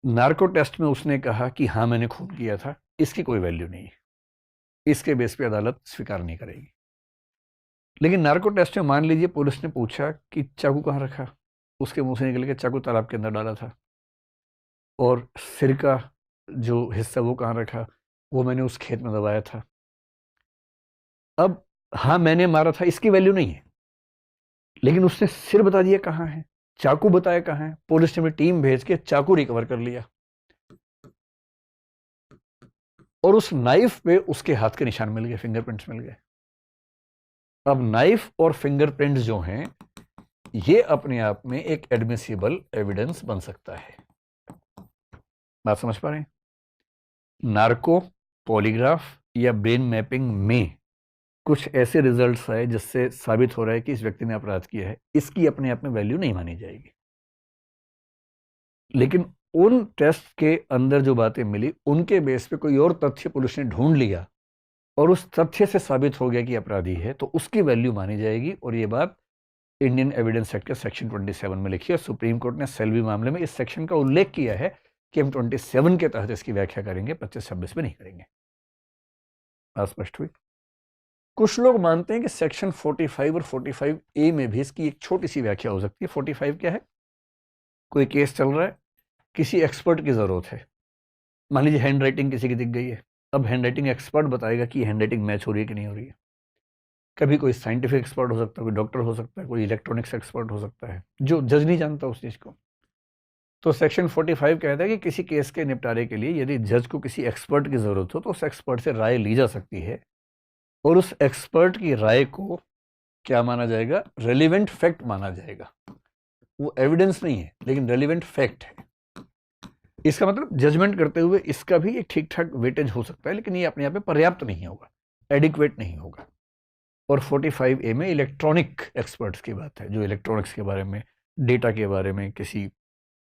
नार्को टेस्ट में उसने कहा कि हाँ मैंने खून किया था, इसकी कोई वैल्यू नहीं है, इसके बेस पे अदालत स्वीकार नहीं करेगी। लेकिन नार्को टेस्ट में मान लीजिए पुलिस ने पूछा कि चाकू कहाँ रखा, उसके मुंह से निकल के चाकू तालाब के अंदर डाला था, और सिर का जो हिस्सा वो कहाँ रखा, वो मैंने उस खेत में दबाया था। अब हाँ मैंने मारा था, इसकी वैल्यू नहीं है, लेकिन उसने सिर बता दिया कहाँ है, चाकू बताया कहाँ है, पुलिस ने टीम भेज के चाकू रिकवर कर लिया, और उस नाइफ पे उसके हाथ के निशान मिल गए, फिंगरप्रिंट्स मिल गए। अब नाइफ और फिंगरप्रिंट्स जो हैं, ये अपने आप में एक एडमिसिबल एविडेंस बन सकता है। बात समझ पा रहे हैं? नार्को, पॉलीग्राफ या ब्रेन मैपिंग में कुछ ऐसे रिजल्ट्स आए जिससे साबित हो रहा है कि इस व्यक्ति ने अपराध किया है, इसकी अपने आप में वैल्यू नहीं मानी जाएगी। लेकिन उन टेस्ट के अंदर जो बातें मिली, उनके बेस पे कोई और तथ्य पुलिस ने ढूंढ लिया और उस तथ्य से साबित हो गया कि अपराधी है, तो उसकी वैल्यू मानी जाएगी। और ये बात इंडियन एविडेंस एक्ट के सेक्शन 27 में लिखी है। सुप्रीम कोर्ट ने सेल्वी मामले में इस सेक्शन का उल्लेख किया है कि हम 27 के तहत इसकी व्याख्या करेंगे, 25-26 में नहीं करेंगे। बात स्पष्ट हुई? कुछ लोग मानते हैं कि सेक्शन 45 और 45A में भी इसकी एक छोटी सी व्याख्या हो सकती है। 45 क्या है? कोई केस चल रहा है, किसी एक्सपर्ट की जरूरत है, मान लीजिए हैंड राइटिंग किसी की दिख गई है, अब हैंड राइटिंग एक्सपर्ट बताएगा कि हैंड राइटिंग मैच हो रही है कि नहीं हो रही है। कभी कोई साइंटिफिक एक्सपर्ट हो सकता है, कोई डॉक्टर हो सकता है, कोई इलेक्ट्रॉनिक्स एक्सपर्ट हो सकता है, जो जज नहीं जानता उस चीज को। तो सेक्शन 45 कहता है कि किसी केस के निपटारे के लिए यदि जज को किसी एक्सपर्ट की जरूरत हो तो उस एक्सपर्ट से राय ली जा सकती है, और उस एक्सपर्ट की राय को क्या माना जाएगा? रेलिवेंट फैक्ट माना जाएगा। वो एविडेंस नहीं है, लेकिन रेलिवेंट फैक्ट है। इसका मतलब जजमेंट करते हुए इसका भी एक ठीक ठाक वेटेज हो सकता है, लेकिन ये अपने आप में पर्याप्त नहीं होगा, एडिक्वेट नहीं होगा। और 45A में इलेक्ट्रॉनिक एक्सपर्ट्स की बात है, जो इलेक्ट्रॉनिक्स के बारे में, डेटा के बारे में, किसी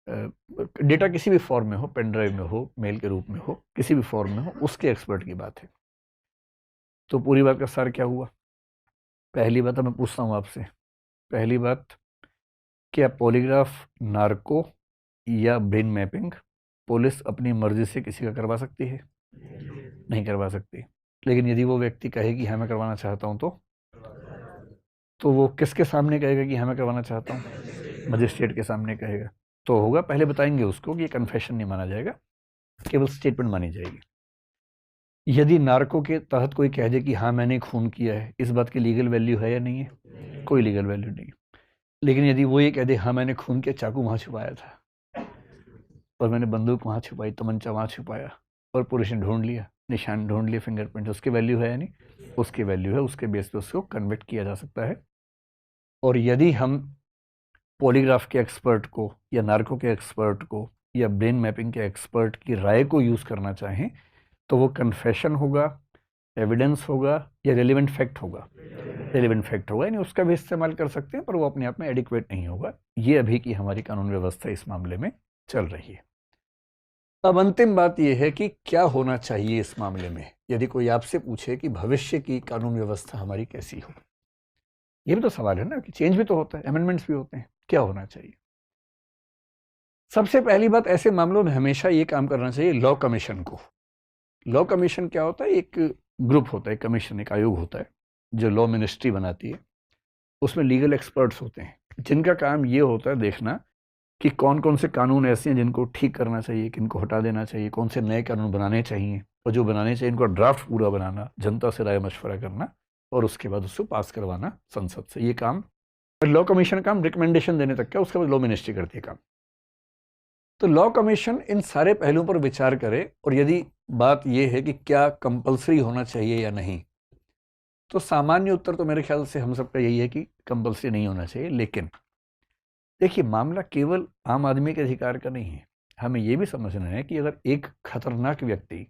डेटा किसी भी फॉर्म में हो, पेन ड्राइव में हो, मेल के रूप में हो, किसी भी फॉर्म में हो, उसके एक्सपर्ट की बात है। तो पूरी बात का सार क्या हुआ? पहली बात मैं पूछता हूँ आपसे, पहली बात, क्या पॉलीग्राफ, नार्को या ब्रेन मैपिंग पुलिस अपनी मर्जी से किसी का करवा सकती है? नहीं करवा सकती। लेकिन यदि वो व्यक्ति कहे कि हाँ मैं करवाना चाहता हूँ, तो वो किसके सामने कहेगा कि हाँ मैं करवाना चाहता हूँ? मजिस्ट्रेट के सामने कहेगा। तो होगा, पहले बताएंगे उसको कि ये कन्फेशन नहीं माना जाएगा, केवल स्टेटमेंट मानी जाएगी। यदि नार्को के तहत कोई कह दे कि हाँ मैंने खून किया है, इस बात की लीगल वैल्यू है या नहीं है? कोई लीगल वैल्यू नहीं। लेकिन यदि वो ये कह दे हाँ मैंने खून के चाकू वहाँ छुपाया था और मैंने बंदूक वहाँ छुपाई, तमंचा वहाँ छुपाया और पुलिस ने ढूंढ लिया, निशान ढूंढ लिया, फिंगरप्रिंट, उसकी वैल्यू है या नहीं? उसकी वैल्यू है, उसके बेस पे उसको कन्विक्ट किया जा सकता है। और यदि हम पॉलीग्राफ के एक्सपर्ट को या नार्को के एक्सपर्ट को या ब्रेन मैपिंग के एक्सपर्ट की राय को यूज़ करना चाहें तो वो कन्फेशन होगा, एविडेंस होगा या रेलिवेंट फैक्ट होगा? रेलिवेंट फैक्ट होगा, यानी उसका भी इस्तेमाल कर सकते हैं, पर वो अपने आप में एडिक्वेट नहीं होगा। ये अभी की हमारी कानून व्यवस्था इस मामले में चल रही है। अब अंतिम बात यह है कि क्या होना चाहिए इस मामले में। यदि कोई आपसे पूछे कि भविष्य की कानून व्यवस्था हमारी कैसी हो, ये भी तो सवाल है ना, कि चेंज भी तो होता है, अमेंडमेंट्स भी होते हैं, क्या होना चाहिए? सबसे पहली बात, ऐसे मामलों में हमेशा ये काम करना चाहिए लॉ कमीशन को। लॉ कमीशन क्या होता है? एक ग्रुप होता है, कमीशन, एक आयोग होता है जो लॉ मिनिस्ट्री बनाती है। उसमें लीगल एक्सपर्ट्स होते हैं जिनका काम ये होता है देखना कि कौन कौन से कानून ऐसे हैं जिनको ठीक करना चाहिए, किनको हटा देना चाहिए, कौन से नए कानून बनाने चाहिए, और जो बनाने चाहिए इनको ड्राफ्ट पूरा बनाना, जनता से राय मशवरा करना और उसके बाद उसको पास करवाना संसद से। ये काम लॉ कमीशन काम रिकमेंडेशन देने तक का, उसके बाद लॉ मिनिस्ट्री करती है काम। तो लॉ कमीशन इन सारे पहलुओं पर विचार करे, और यदि बात यह है कि क्या कंपलसरी होना चाहिए या नहीं, तो सामान्य उत्तर तो मेरे ख्याल से हम सबका यही है कि कंपलसरी नहीं होना चाहिए। लेकिन देखिए, मामला केवल आम आदमी के अधिकार का नहीं है। हमें यह भी समझना है कि अगर एक खतरनाक व्यक्ति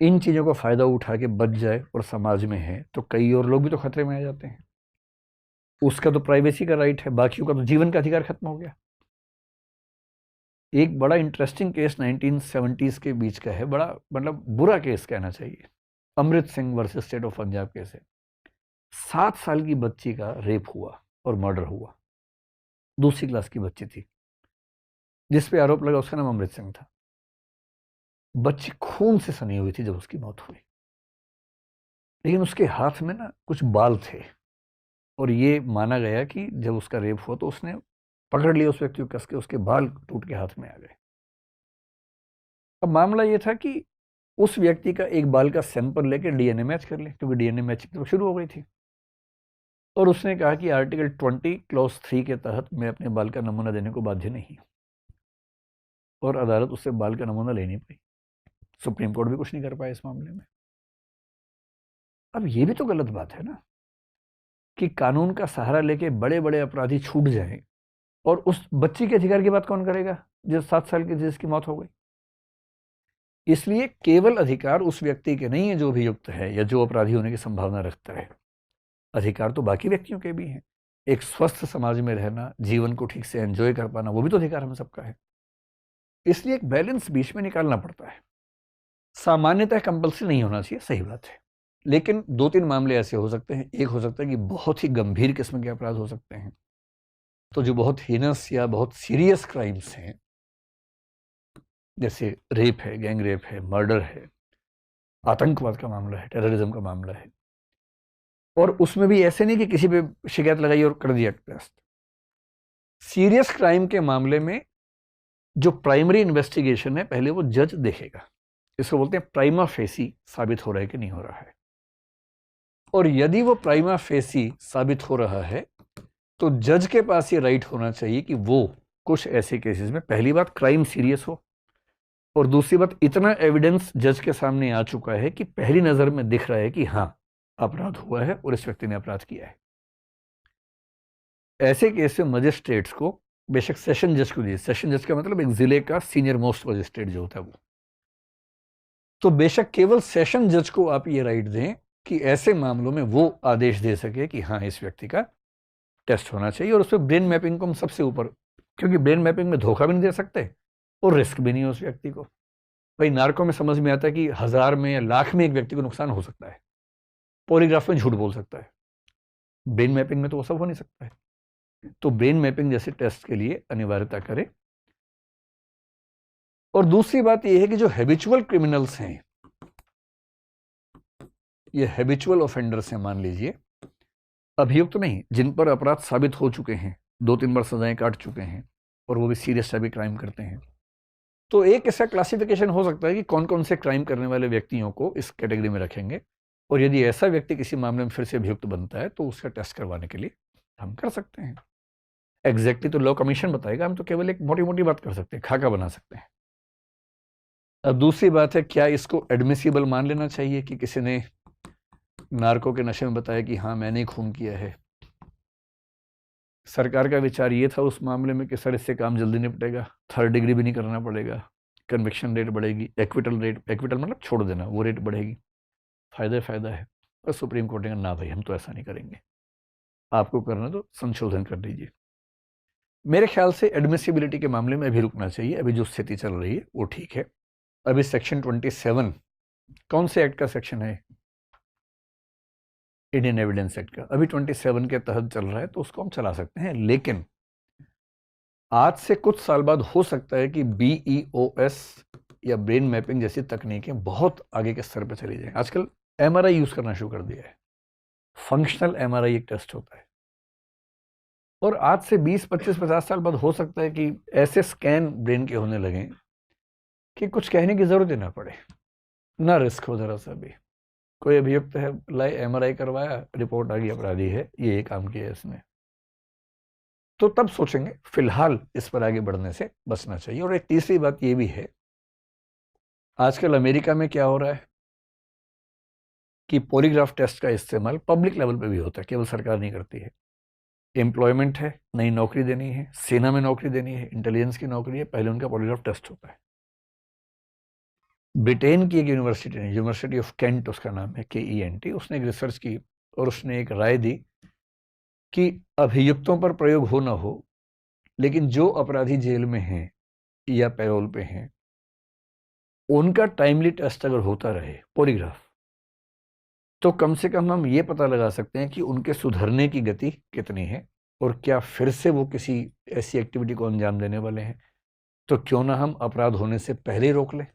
इन चीज़ों का फायदा उठा के बच जाए और समाज में है, तो कई और लोग भी तो खतरे में आ जाते हैं। उसका तो प्राइवेसी का राइट है, बाकियों का तो जीवन का अधिकार खत्म हो गया। एक बड़ा इंटरेस्टिंग केस 1970s के बीच का है, बड़ा मतलब बुरा केस कहना चाहिए। Amrit Singh versus state of Punjab case है। 7 साल की बच्ची का रेप हुआ और मर्डर हुआ। दूसरी क्लास की बच्ची थी जिस पे आरोप लगा, उसका नाम अमृत सिंह था। बच्ची खून से सनी हुई थी जब उसकी मौत हुई, लेकिन उसके हाथ में ना कुछ बाल थे, और ये माना गया कि जब उसका रेप हुआ तो उसने पकड़ लिया उस व्यक्ति को कस के, उसके बाल टूट के हाथ में आ गए। अब मामला ये था कि उस व्यक्ति का एक बाल का सैंपल लेकर डीएनए मैच कर ले, क्योंकि डीएनए मैचिंग तो शुरू हो गई थी। और उसने कहा कि आर्टिकल 20 क्लॉज 3 के तहत मैं अपने बाल का नमूना देने को बाध्य नहीं हूं, और अदालत उससे बाल का नमूना ले नहीं पाई। सुप्रीम कोर्ट भी कुछ नहीं कर पाया इस मामले में। अब ये भी तो गलत बात है ना कि कानून का सहारा लेके बड़े बड़े अपराधी छूट जाएं, और उस बच्ची के अधिकार की बात कौन करेगा जिस 7 साल की जिसकी मौत हो गई? इसलिए केवल अधिकार उस व्यक्ति के नहीं है जो अभियुक्त है या जो अपराधी होने की संभावना रखता है। अधिकार तो बाकी व्यक्तियों के भी हैं। एक स्वस्थ समाज में रहना, जीवन को ठीक से एंजॉय कर पाना, वो भी तो अधिकार हम सबका है। इसलिए एक बैलेंस बीच में निकालना पड़ता है। सामान्यतः कंपल्सरी नहीं होना चाहिए, सही बात है, लेकिन 2-3 मामले ऐसे हो सकते हैं। एक हो सकता है कि बहुत ही गंभीर किस्म के अपराध हो सकते हैं, तो जो बहुत हीनस या बहुत सीरियस क्राइम्स हैं, जैसे रेप है, गैंग रेप है, मर्डर है, आतंकवाद का मामला है, टेररिज्म का मामला है, और उसमें भी ऐसे नहीं कि किसी पे शिकायत लगाई और कर दिया टेस्ट। सीरियस क्राइम के मामले में जो प्राइमरी इन्वेस्टिगेशन है, पहले वो जज देखेगा। इसको बोलते हैं प्राइमा फेसी साबित हो रहा है कि नहीं हो रहा है। और यदि वो प्राइमा फेसी साबित हो रहा है, तो जज के पास ये राइट होना चाहिए कि वो कुछ ऐसे केसेस में, पहली बात क्राइम सीरियस हो, और दूसरी बात इतना एविडेंस जज के सामने आ चुका है कि पहली नजर में दिख रहा है कि हाँ अपराध हुआ है और इस व्यक्ति ने अपराध किया है। ऐसे केस में मजिस्ट्रेट्स को, बेशक सेशन जज को दिए, सेशन जज का मतलब एक जिले का सीनियर मोस्ट मजिस्ट्रेट जो होता है वो, तो बेशक केवल सेशन जज को आप ये राइट दें कि ऐसे मामलों में वो आदेश दे सके कि हाँ इस व्यक्ति का टेस्ट होना चाहिए। और उस पर ब्रेन मैपिंग को हम सबसे ऊपर, क्योंकि ब्रेन मैपिंग में धोखा भी नहीं दे सकते और रिस्क भी नहीं है उस व्यक्ति को। भाई नार्को में समझ में आता है कि 1000 में या लाख में एक व्यक्ति को नुकसान हो सकता है, पॉलीग्राफ में झूठ बोल सकता है, ब्रेन मैपिंग में तो वो सब हो नहीं सकता है। तो ब्रेन मैपिंग जैसे टेस्ट के लिए अनिवार्यता करें। और दूसरी बात यह है कि जो हैबिचुअल क्रिमिनल्स हैं, ये हैबिचुअल ऑफेंडर्स हैं, मान लीजिए अभियुक्त नहीं, जिन पर अपराध साबित हो चुके हैं, 2-3 बार सजाएं काट चुके हैं और वो भी सीरियस टाइप के क्राइम करते हैं, तो एक ऐसा क्लासिफिकेशन हो सकता है कि कौन कौन से क्राइम करने वाले व्यक्तियों को इस कैटेगरी में रखेंगे, और यदि ऐसा व्यक्ति किसी मामले में फिर से अभियुक्त बनता है तो उसका टेस्ट करवाने के लिए हम कर सकते हैं। एग्जैक्टली तो लॉ कमीशन बताएगा, हम तो केवल एक मोटी मोटी बात कर सकते हैं, खाका बना सकते हैं। अब दूसरी बात है, क्या इसको एडमिसिबल मान लेना चाहिए कि किसी ने नार्को के नशे में बताया कि हाँ मैंने ही खून किया है। सरकार का विचार ये था उस मामले में कि सर इससे काम जल्दी निपटेगा, 3rd डिग्री भी नहीं करना पड़ेगा, कन्विक्शन रेट बढ़ेगी, एक्विटल मतलब छोड़ देना, वो रेट बढ़ेगी, फायदा है। और सुप्रीम कोर्ट ने कहा ना भाई हम तो ऐसा नहीं करेंगे, आपको करना तो संशोधन कर दीजिए। मेरे ख्याल से एडमिसिबिलिटी के मामले में अभी रुकना चाहिए, अभी जो स्थिति चल रही है वो ठीक है। अभी सेक्शन 27 कौन से एक्ट का सेक्शन है? इंडियन एविडेंस एक्ट का, अभी 27 के तहत चल रहा है तो उसको हम चला सकते हैं। लेकिन आज से कुछ साल बाद हो सकता है कि BEOS या ब्रेन मैपिंग जैसी तकनीकें बहुत आगे के स्तर पर चली जाएं। आजकल MRI यूज करना शुरू कर दिया है, फंक्शनल MRI एक टेस्ट होता है, और आज से 20, 25, 50 साल बाद हो सकता है कि ऐसे स्कैन ब्रेन के होने लगे कि कुछ कहने की जरूरत ही ना पड़े, ना रिस्क हो जरा सा भी। कोई अभियुक्त है, लाए MRI करवाया, रिपोर्ट आ गई अपराधी है, ये काम किया इसने, तो तब सोचेंगे। फिलहाल इस पर आगे बढ़ने से बचना चाहिए। और एक तीसरी बात ये भी है, आजकल अमेरिका में क्या हो रहा है कि पॉलीग्राफ टेस्ट का इस्तेमाल पब्लिक लेवल पे भी होता है, केवल सरकार नहीं करती है। एम्प्लॉयमेंट है, नई नौकरी देनी है, सेना में नौकरी देनी है, इंटेलिजेंस की नौकरी है, पहले उनका पॉलीग्राफ टेस्ट होता है। ब्रिटेन की एक यूनिवर्सिटी ने, यूनिवर्सिटी ऑफ कैंट उसका नाम है, KENT, उसने एक रिसर्च की और उसने एक राय दी कि अभियुक्तों पर प्रयोग हो ना हो, लेकिन जो अपराधी जेल में हैं या पैरोल पे हैं, उनका टाइमली टेस्ट अगर होता रहे पॉलीग्राफ, तो कम से कम हम ये पता लगा सकते हैं कि उनके सुधरने की गति कितनी है और क्या फिर से वो किसी ऐसी एक्टिविटी को अंजाम देने वाले हैं। तो क्यों ना हम अपराध होने से पहले रोक लें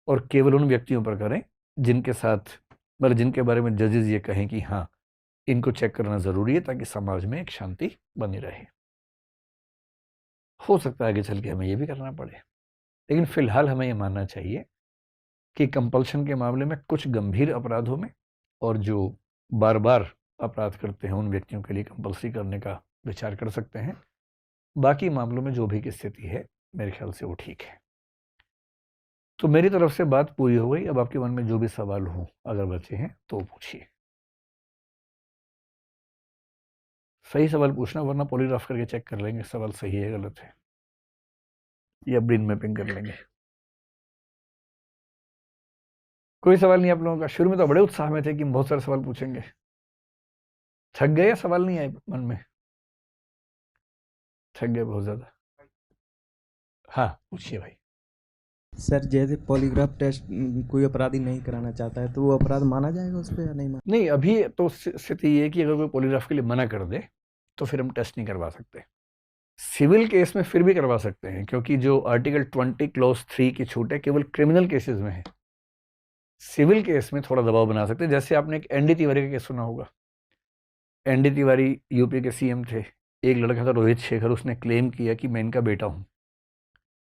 और केवल उन व्यक्तियों पर करें जिनके साथ, मतलब जिनके बारे में जजेस ये कहें कि हाँ इनको चेक करना जरूरी है, ताकि समाज में एक शांति बनी रहे। हो सकता है आगे चल के हमें ये भी करना पड़े, लेकिन फिलहाल हमें ये मानना चाहिए कि कंपल्शन के मामले में कुछ गंभीर अपराधों में और जो बार बार अपराध करते हैं उन व्यक्तियों के लिए कंपल्सरी करने का विचार कर सकते हैं। बाकी मामलों में जो भी की स्थिति है मेरे ख्याल से वो ठीक है। तो मेरी तरफ से बात पूरी हो गई। अब आपके मन में जो भी सवाल हो अगर बचे हैं तो पूछिए। सही सवाल पूछना, वरना पॉलीग्राफ करके चेक कर लेंगे सवाल सही है गलत है, या ब्रेन मैपिंग कर लेंगे। कोई सवाल नहीं आप लोगों का? शुरू में तो बड़े उत्साह में थे कि बहुत सारे सवाल पूछेंगे, थक गए या सवाल नहीं आए मन में? थक गए बहुत ज्यादा? हाँ पूछिए भाई। सर जैसे पॉलीग्राफ टेस्ट कोई अपराधी नहीं कराना चाहता है तो वो अपराध माना जाएगा उस पर या नहीं माना? नहीं, अभी तो स्थिति ये है कि अगर कोई पॉलीग्राफ के लिए मना कर दे तो फिर हम टेस्ट नहीं करवा सकते। सिविल केस में फिर भी करवा सकते हैं, क्योंकि जो आर्टिकल 20 क्लॉज 3 की छूट है केवल क्रिमिनल केसेस में है। सिविल केस में थोड़ा दबाव बना सकते हैं। जैसे आपने एक ND तिवारी का केस सुना होगा। ND तिवारी यूपी के CM थे। एक लड़का था रोहित शेखर, उसने क्लेम किया कि मैं इनका बेटा हूं।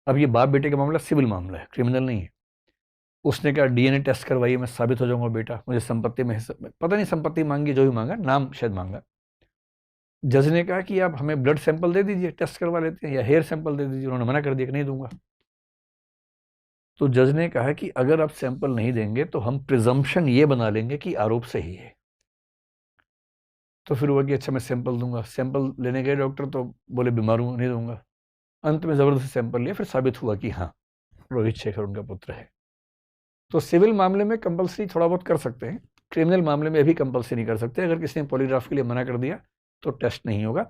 अब ये बाप बेटे का मामला सिविल मामला है, क्रिमिनल नहीं है। उसने कहा DNA टेस्ट करवाइए, मैं साबित हो जाऊंगा बेटा, मुझे संपत्ति में हिस्सा, पता नहीं संपत्ति मांगी, जो भी मांगा, नाम शायद मांगा। जज ने कहा कि आप हमें ब्लड सैंपल दे दीजिए, टेस्ट करवा लेते हैं, या हेयर सैंपल दे दीजिए। उन्होंने मना कर दिया कि नहीं दूंगा। तो जज ने कहा कि अगर आप सैंपल नहीं देंगे तो हम प्रिजम्पशन ये बना लेंगे कि आरोप सही है। तो फिर हुआ कि अच्छा मैं सैंपल दूंगा। सैंपल लेने गए डॉक्टर तो बोले बीमार हूं, नहीं दूंगा। अंत में जबरदस्ती सैंपल लिया, फिर साबित हुआ कि हाँ रोहित शेखर उनका पुत्र है। तो सिविल मामले में कंपल्सरी थोड़ा बहुत कर सकते हैं, क्रिमिनल मामले में भी कंपल्सरी नहीं कर सकते। अगर किसी ने पॉलीग्राफ के लिए मना कर दिया तो टेस्ट नहीं होगा,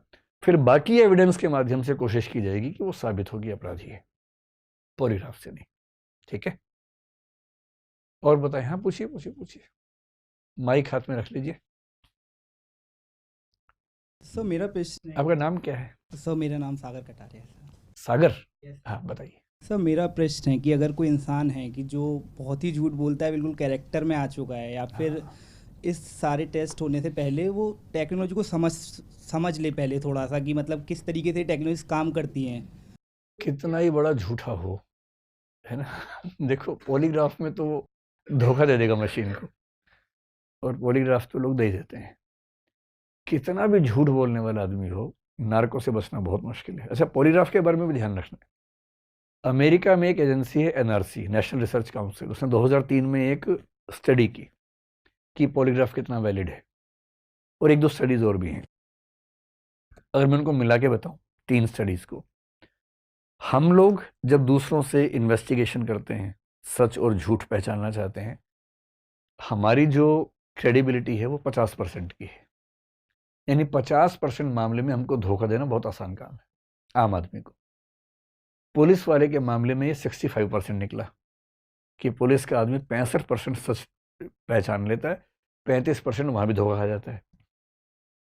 फिर बाकी एविडेंस के माध्यम से कोशिश की जाएगी कि वो साबित होगी अपराधी है, पॉलीग्राफ से नहीं। ठीक है, और बताएं। हाँ पूछिए पूछिए पूछिए, माइक हाथ में रख लीजिए। सर मेरा प्रश्न है, आपका नाम क्या है? सर मेरा नाम सागर कटारिया है सर। सागर? हाँ बताइए। सर मेरा प्रश्न है कि अगर कोई इंसान है कि जो बहुत ही झूठ बोलता है, बिल्कुल कैरेक्टर में आ चुका है, या फिर इस सारे टेस्ट होने से पहले वो टेक्नोलॉजी को समझ ले पहले थोड़ा सा, कि मतलब किस तरीके से टेक्नोलॉजी काम करती हैं। कितना ही बड़ा झूठा हो, है ना। देखो पॉलीग्राफ में तो वो धोखा दे देगा मशीन को, और पॉलीग्राफ तो लोग दे ही देते हैं। कितना भी झूठ बोलने वाला आदमी हो, नार्को से बचना बहुत मुश्किल है। अच्छा, पॉलीग्राफ के बारे में भी ध्यान रखना है। अमेरिका में एक एजेंसी है एनआरसी, नेशनल रिसर्च काउंसिल, उसने 2003 में एक स्टडी की कि पॉलीग्राफ कितना वैलिड है, और एक दो स्टडीज और भी हैं। अगर मैं उनको मिला के बताऊं 3 स्टडीज को, हम लोग जब दूसरों से इन्वेस्टिगेशन करते हैं, सच और झूठ पहचानना चाहते हैं, हमारी जो क्रेडिबिलिटी है वो 50% की है। यानी 50% मामले में हमको धोखा देना बहुत आसान काम है आम आदमी को। पुलिस वाले के मामले में ये 65% निकला कि पुलिस का आदमी 65% सच पहचान लेता है, 35% वहां भी धोखा खा जाता है।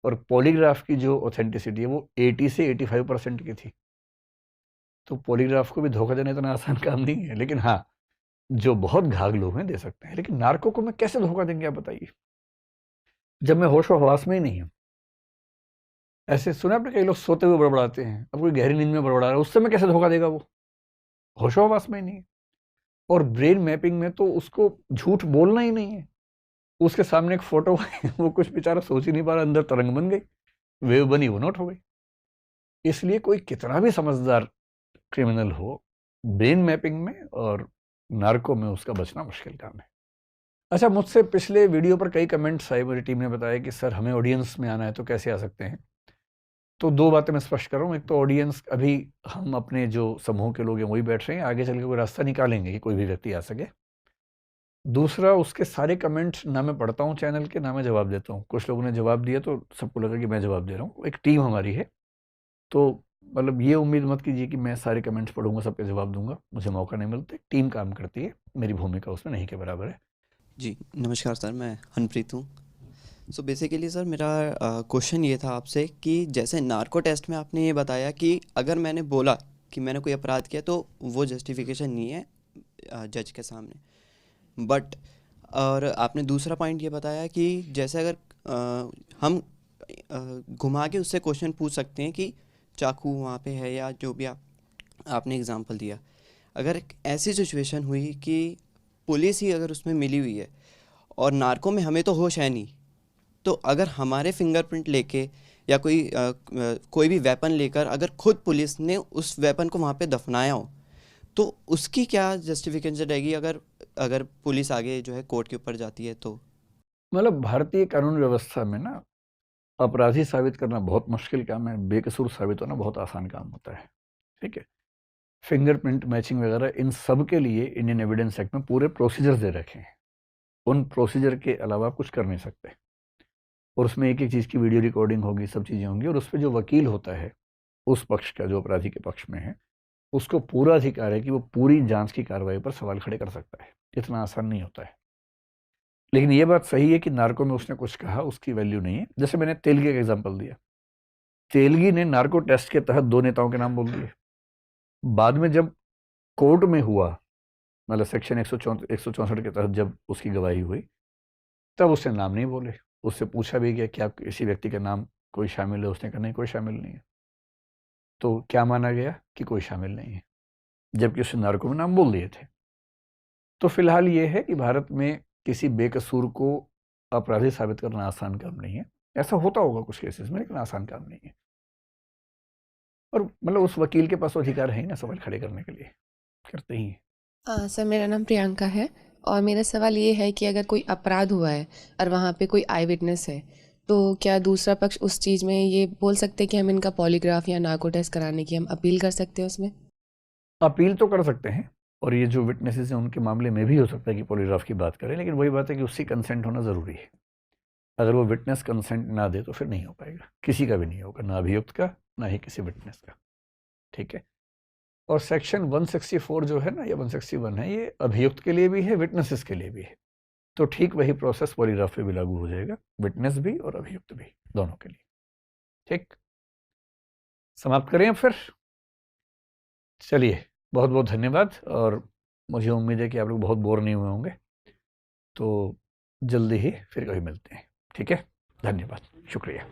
और पॉलीग्राफ की जो ऑथेंटिसिटी है वो 80 से 85% की थी। तो पॉलीग्राफ को भी धोखा देना इतना आसान काम नहीं है। लेकिन हाँ, जो बहुत घाघ लोग हैं दे सकते हैं। लेकिन नार्को को मैं कैसे धोखा देंगे आप बताइए, जब मैं होश और हवास में ही नहीं हूं। ऐसे सुना आपने, कई लोग सोते हुए बड़बड़ाते हैं, अब कोई गहरी नींद में बड़बड़ा रहा है, उससे मैं कैसे धोखा देगा वो, होश और हवास में ही नहीं है। और ब्रेन मैपिंग में तो उसको झूठ बोलना ही नहीं है। उसके सामने एक फोटो है, वो कुछ बेचारा सोच ही नहीं पा रहा, अंदर तरंग बन गई, वेव बनी, वो नोट हो गई। इसलिए कोई कितना भी समझदार क्रिमिनल हो, ब्रेन मैपिंग में और नार्को में उसका बचना मुश्किल काम है। अच्छा, मुझसे पिछले वीडियो पर कई कमेंट्स आए, मेरी टीम ने बताया कि सर हमें ऑडियंस में आना है तो कैसे आ सकते हैं। तो 2 बातें मैं स्पष्ट कर रहा हूँ। एक तो ऑडियंस, अभी हम अपने जो समूह के लोग हैं वही बैठ रहे हैं, आगे चल के कोई रास्ता निकालेंगे कि कोई भी व्यक्ति आ सके। दूसरा, उसके सारे कमेंट्स ना मैं पढ़ता हूँ चैनल के, ना मैं जवाब देता हूँ। कुछ लोगों ने जवाब दिया तो सबको लगा कि मैं जवाब दे रहा हूँ। एक टीम हमारी है, तो मतलब ये उम्मीद मत कीजिए कि मैं सारे कमेंट्स पढ़ूंगा, सबके जवाब दूंगा, मुझे मौका नहीं मिलता। टीम काम करती है, मेरी भूमिका उसमें नहीं के बराबर है। जी नमस्कार सर, मैं हनप्रीत हूँ। सो बेसिकली सर मेरा क्वेश्चन ये था आपसे कि जैसे नार्को टेस्ट में आपने ये बताया कि अगर मैंने बोला कि मैंने कोई अपराध किया तो वो जस्टिफिकेशन नहीं है जज के सामने, बट और आपने दूसरा पॉइंट ये बताया कि जैसे अगर हम घुमा के उससे क्वेश्चन पूछ सकते हैं कि चाकू वहाँ पे है या जो भी आपने एग्जांपल दिया, अगर एक ऐसी सिचुएशन हुई कि पुलिस ही अगर उसमें मिली हुई है और नार्को में हमें तो होश है नहीं, तो अगर हमारे फिंगरप्रिंट लेके या कोई भी वेपन लेकर अगर खुद पुलिस ने उस वेपन को वहाँ पे दफनाया हो तो उसकी क्या जस्टिफिकेशन रहेगी अगर पुलिस आगे जो है कोर्ट के ऊपर जाती है तो? मतलब भारतीय कानून व्यवस्था में ना, अपराधी साबित करना बहुत मुश्किल काम है, बेकसूर साबित होना बहुत आसान काम होता है। ठीक है, फिंगरप्रिंट मैचिंग वगैरह, इन सब के लिए इंडियन एविडेंस एक्ट में पूरे प्रोसीजर्स दे रखे हैं। उन प्रोसीजर के अलावा आप कुछ कर नहीं सकते। और उसमें एक एक चीज़ की वीडियो रिकॉर्डिंग होगी, सब चीज़ें होंगी। और उस पर जो वकील होता है उस पक्ष का, जो अपराधी के पक्ष में है, उसको पूरा अधिकार है कि वो पूरी जांच की कार्रवाई पर सवाल खड़े कर सकता है। इतना आसान नहीं होता है। लेकिन ये बात सही है कि नार्को में उसने कुछ कहा, उसकी वैल्यू नहीं है। जैसे मैंने तेलगी का एग्जाम्पल दिया, तेलगी ने नार्को टेस्ट के तहत 2 नेताओं के नाम बोल दिए। बाद में जब कोर्ट में हुआ, मतलब सेक्शन 164 के तहत जब उसकी गवाही हुई, तब उसने नाम नहीं बोले। उससे पूछा भी गया क्या किसी व्यक्ति का नाम कोई शामिल है, उसने कहा नहीं, कोई शामिल नहीं है। तो क्या माना गया कि कोई शामिल नहीं है, जबकि उसने नार्को में नाम बोल दिए थे। तो फिलहाल ये है कि भारत में किसी बेकसूर को अपराधी साबित करना आसान काम नहीं है। ऐसा होता होगा कुछ केसेस में, लेकिन आसान काम नहीं है। और मतलब उस वकील के पास अधिकार है ही ना सवाल खड़े करने के लिए, करते ही हैं। सर, मेरा नाम प्रियंका है और मेरा सवाल ये है कि अगर कोई अपराध हुआ है और वहाँ पे कोई आई विटनेस है, तो क्या दूसरा पक्ष उस चीज़ में ये बोल सकते हैं कि हम इनका पॉलीग्राफ या नार्को टेस्ट कराने की हम अपील कर सकते हैं उसमें? अपील तो कर सकते हैं, और ये जो विटनेसेस हैं उनके मामले में भी हो सकता है कि पॉलीग्राफ की बात करें। लेकिन वही बात है कि उसकी कंसेंट होना ज़रूरी है। अगर वो विटनेस कंसेंट ना दे तो फिर नहीं हो पाएगा, किसी का भी नहीं होगा, ना अभियुक्त का ना ही किसी विटनेस का। ठीक है। और सेक्शन 164 जो है ना, या 161 है, ये अभियुक्त के लिए भी है, विटनेसेस के लिए भी है। तो ठीक वही प्रोसेस पॉलीग्राफ पे भी लागू हो जाएगा, विटनेस भी और अभियुक्त भी, दोनों के लिए। ठीक, समाप्त करें अब फिर। चलिए, बहुत बहुत धन्यवाद। और मुझे उम्मीद है कि आप लोग बहुत बोर नहीं हुए होंगे। तो जल्दी ही फिर कभी मिलते हैं। ठीक है, धन्यवाद, शुक्रिया।